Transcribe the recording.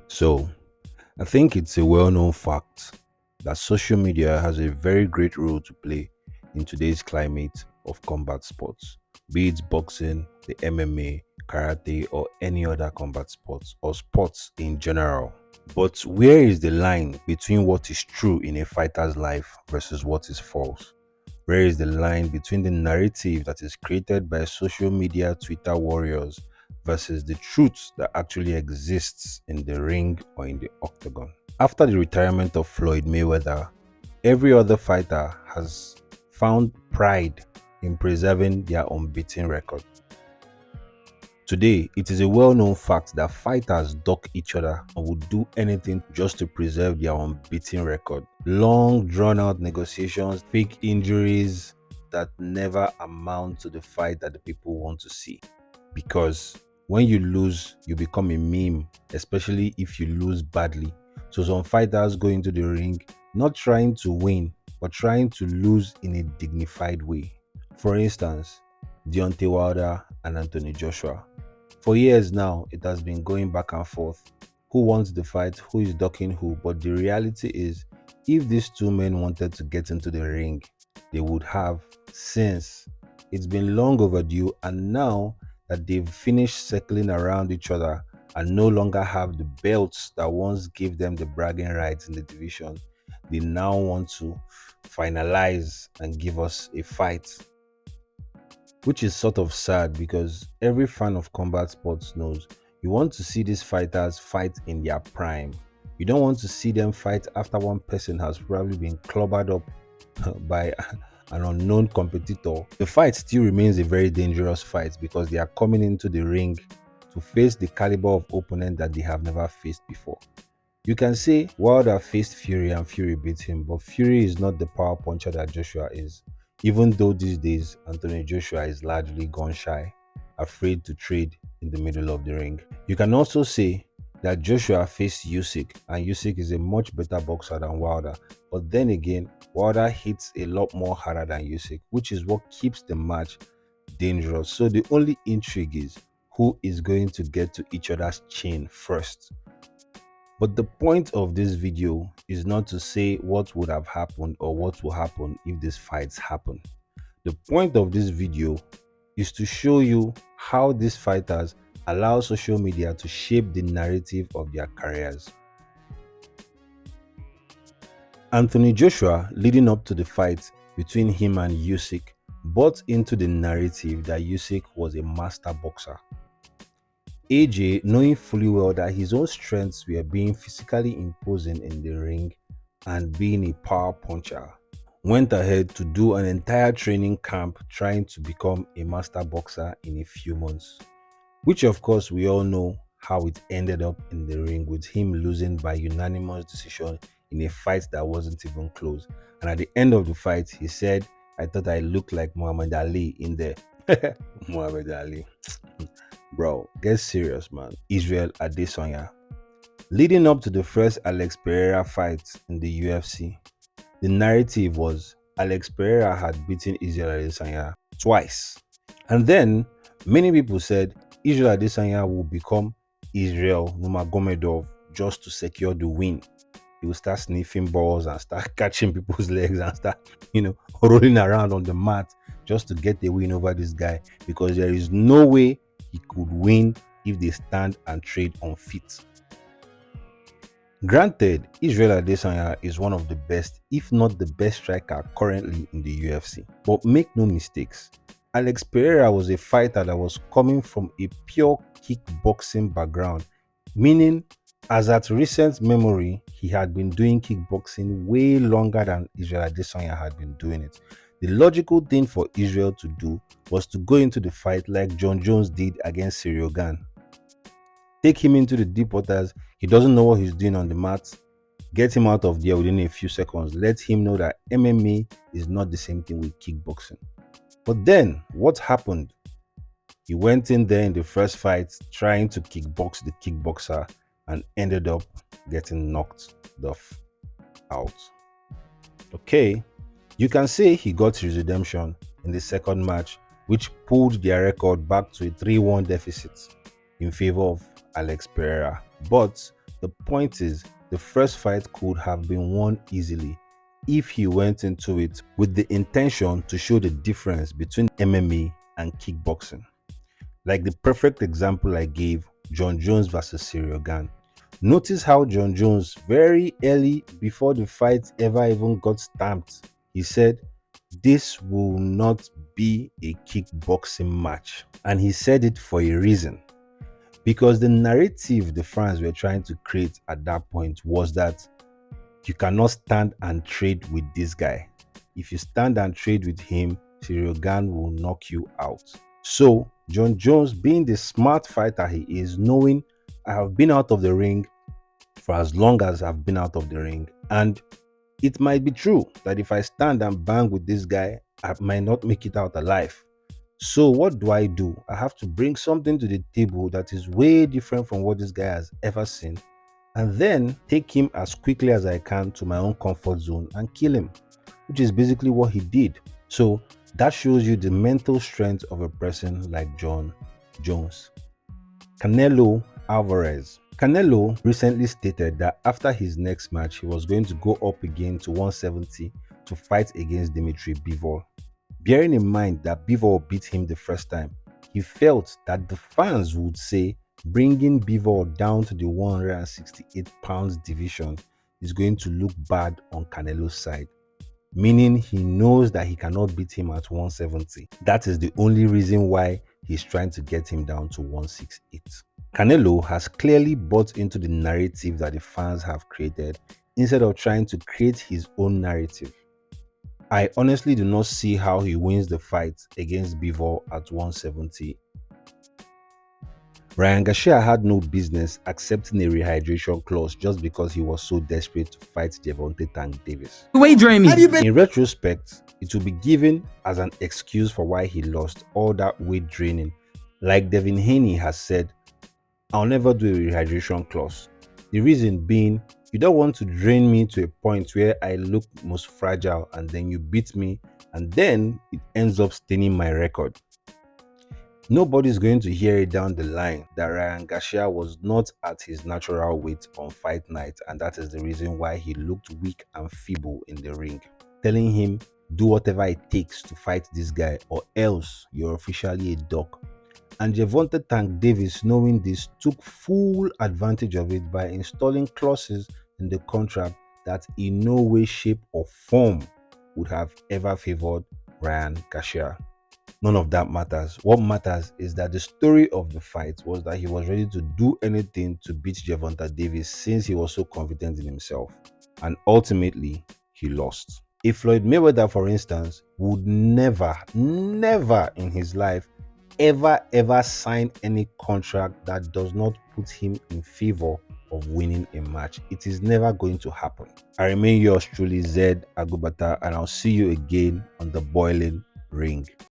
So, I think it's a well known fact that social media has a very great role to play in today's climate of combat sports, be it boxing, the MMA, karate, or any other combat sports or sports in general. But where is the line between what is true in a fighter's life versus what is false? Where is the line between the narrative that is created by social media Twitter warriors versus the truth that actually exists in the ring or in the octagon? After the retirement of Floyd Mayweather, every other fighter has found pride in preserving their unbeaten record. Today, it is a well known fact that fighters duck each other and would do anything just to preserve their unbeaten record. Long, drawn out negotiations, fake injuries that never amount to the fight that the people want to see. Because when you lose, you become a meme, especially if you lose badly. So, some fighters go into the ring not trying to win, but trying to lose in a dignified way. For instance, Deontay Wilder and Anthony Joshua. For years now, it has been going back and forth. Who wants the fight? Who is ducking who? But the reality is, if these two men wanted to get into the ring, they would have since. It's been long overdue, and now that they've finished circling around each other and no longer have the belts that once gave them the bragging rights in the division, they now want to finalize and give us a fight, which is sort of sad because every fan of combat sports knows you want to see these fighters fight in their prime. You don't want to see them fight after one person has probably been clobbered up by an unknown competitor. The fight still remains a very dangerous fight because they are coming into the ring to face the caliber of opponent that they have never faced before. You can say Wilder faced Fury and Fury beat him, but Fury is not the power puncher that Joshua is. Even though these days Anthony Joshua is largely gun shy, afraid to trade in the middle of the ring. You can also say that Joshua faced Usyk, and Usyk is a much better boxer than Wilder. But then again, Wilder hits a lot more harder than Usyk, which is what keeps the match dangerous. So the only intrigue is who is going to get to each other's chin first. But the point of this video is not to say what would have happened or what will happen if these fights happen. The point of this video is to show you how these fighters allow social media to shape the narrative of their careers. Anthony Joshua, leading up to the fight between him and Usyk, bought into the narrative that Usyk was a master boxer. AJ, knowing fully well that his own strengths were being physically imposing in the ring and being a power puncher, went ahead to do an entire training camp trying to become a master boxer in a few months. Which, of course, we all know how it ended up in the ring with him losing by unanimous decision in a fight that wasn't even close. And at the end of the fight, he said, "I thought I looked like Muhammad Ali in there." Muhammad Ali. Bro, get serious, man. Israel Adesanya. Leading up to the first Alex Pereira fight in the UFC, the narrative was Alex Pereira had beaten Israel Adesanya twice. And then many people said Israel Adesanya will become Israel Nurmagomedov just to secure the win. He will start sniffing balls and start catching people's legs and start, rolling around on the mat just to get the win over this guy because there is no way he could win if they stand and trade on feet. Granted, Israel Adesanya is one of the best, if not the best striker currently in the UFC. But make no mistakes, Alex Pereira was a fighter that was coming from a pure kickboxing background, meaning as at recent memory, he had been doing kickboxing way longer than Israel Adesanya had been doing it. The logical thing for Israel to do was to go into the fight like John Jones did against Cyril Gane. Take him into the deep waters. He doesn't know what he's doing on the mat. Get him out of there within a few seconds. Let him know that MMA is not the same thing with kickboxing. But then, what happened? He went in there in the first fight trying to kickbox the kickboxer and ended up getting knocked out. Okay, you can say he got his redemption in the second match, which pulled their record back to a 3-1 deficit in favor of Alex Pereira. But The point is, the first fight could have been won easily if he went into it with the intention to show the difference between MMA and kickboxing. Like the perfect example I gave, John Jones versus Cyril Gane. Notice how John Jones, very early before the fight ever even got stamped, he said, "This will not be a kickboxing match." And he said it for a reason. Because the narrative the fans were trying to create at that point was that you cannot stand and trade with this guy. If you stand and trade with him, Cyril Gane will knock you out. So, John Jones, being the smart fighter he is, knowing I have been out of the ring for as long as I've been out of the ring, and it might be true that if I stand and bang with this guy, I might not make it out alive. So, what do? I have to bring something to the table that is way different from what this guy has ever seen, and then take him as quickly as I can to my own comfort zone and kill him, which is basically what he did. So that shows you the mental strength of a person like John Jones. Canelo Alvarez. Canelo recently stated that after his next match, he was going to go up again to 170 to fight against Dimitri Bivol. Bearing in mind that Bivol beat him the first time, he felt that the fans would say bringing Bivol down to the 168 pounds division is going to look bad on Canelo's side, meaning he knows that he cannot beat him at 170. That is the only reason why he's trying to get him down to 168. Canelo has clearly bought into the narrative that the fans have created instead of trying to create his own narrative. I honestly do not see how he wins the fight against Bivol at 170. Ryan Garcia had no business accepting a rehydration clause just because he was so desperate to fight Gervonta Tank Davis. Weight drain me. In retrospect, it will be given as an excuse for why he lost all that weight draining. Like Devin Haney has said, "I'll never do a rehydration clause." The reason being, you don't want to drain me to a point where I look most fragile and then you beat me and then it ends up staining my record. Nobody's going to hear it down the line that Ryan Garcia was not at his natural weight on fight night, and that is the reason why he looked weak and feeble in the ring. Telling him, "Do whatever it takes to fight this guy or else you're officially a dog." And Gervonta Tank Davis, knowing this, took full advantage of it by installing clauses in the contract that in no way, shape, or form would have ever favored Ryan Garcia. None of that matters. What matters is that the story of the fight was that he was ready to do anything to beat Gervonta Davis since he was so confident in himself. And ultimately, he lost. If Floyd Mayweather, for instance, would never in his life ever sign any contract that does not put him in favor of winning a match. It is never going to happen. I remain yours truly, Zed Agubata, and I'll see you again on the boiling ring.